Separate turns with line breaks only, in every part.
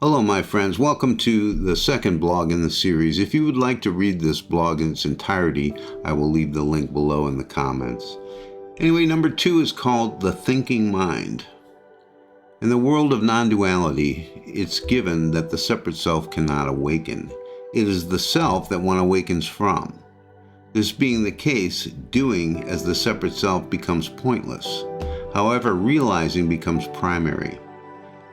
Hello, my friends. Welcome to the second blog in the series. If you would like to read this blog in its entirety, I will leave the link below in the comments. Anyway, number 2 is called The Thinking Mind. In the world of non-duality, it's given that the separate self cannot awaken. It is the self that one awakens from. This being the case, doing as the separate self becomes pointless. However, realizing becomes primary.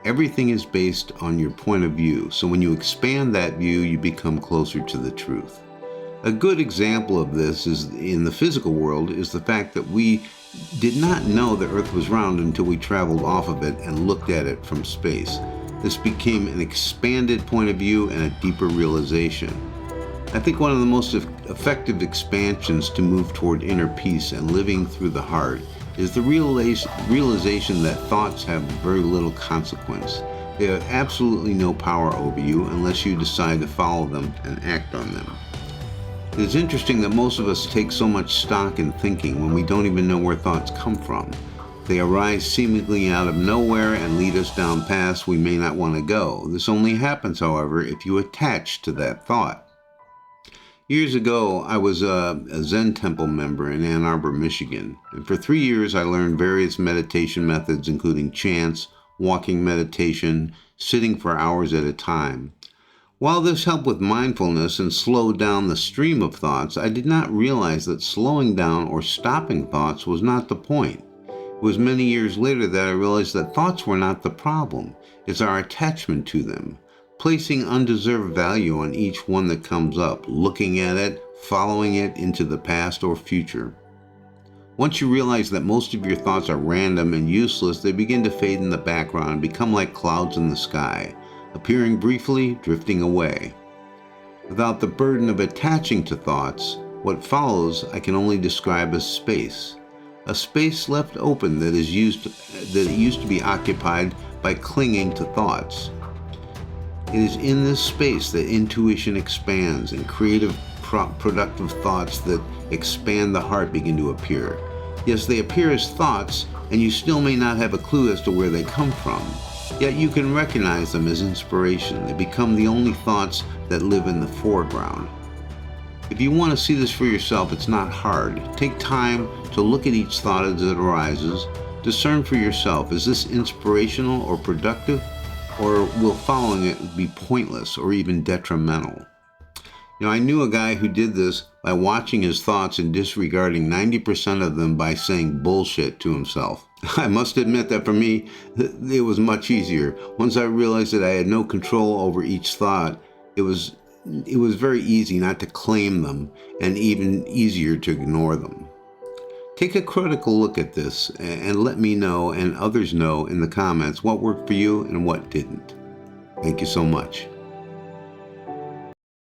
Everything is based on your point of view, so when you expand that view, you become closer to the truth. A good example of this is in the physical world is the fact that we did not know the Earth was round until we traveled off of it and looked at it from space. This became an expanded point of view and a deeper realization. I think one of the most effective expansions to move toward inner peace and living through the heart is the realization that thoughts have very little consequence. They have absolutely no power over you unless you decide to follow them and act on them. It is interesting that most of us take so much stock in thinking when we don't even know where thoughts come from. They arise seemingly out of nowhere and lead us down paths we may not want to go. This only happens, however, if you attach to that thought. Years ago, I was a Zen temple member in Ann Arbor, Michigan, and for 3 years I learned various meditation methods including chants, walking meditation, sitting for hours at a time. While this helped with mindfulness and slowed down the stream of thoughts, I did not realize that slowing down or stopping thoughts was not the point. It was many years later that I realized that thoughts were not the problem, it's our attachment to them. Placing undeserved value on each one that comes up, looking at it, following it into the past or future. Once you realize that most of your thoughts are random and useless, they begin to fade in the background and become like clouds in the sky, appearing briefly, drifting away. Without the burden of attaching to thoughts, what follows I can only describe as space. A space left open that used to be occupied by clinging to thoughts. It is in this space that intuition expands and creative, productive thoughts that expand the heart begin to appear. Yes, they appear as thoughts, and you still may not have a clue as to where they come from. Yet you can recognize them as inspiration. They become the only thoughts that live in the foreground. If you want to see this for yourself, it's not hard. Take time to look at each thought as it arises. Discern for yourself, is this inspirational or productive? Or will following it be pointless or even detrimental? I knew a guy who did this by watching his thoughts and disregarding 90% of them by saying bullshit to himself. I must admit that for me, it was much easier. Once I realized that I had no control over each thought, it was very easy not to claim them and even easier to ignore them. Take a critical look at this and let me know and others know in the comments what worked for you and what didn't. Thank you so much.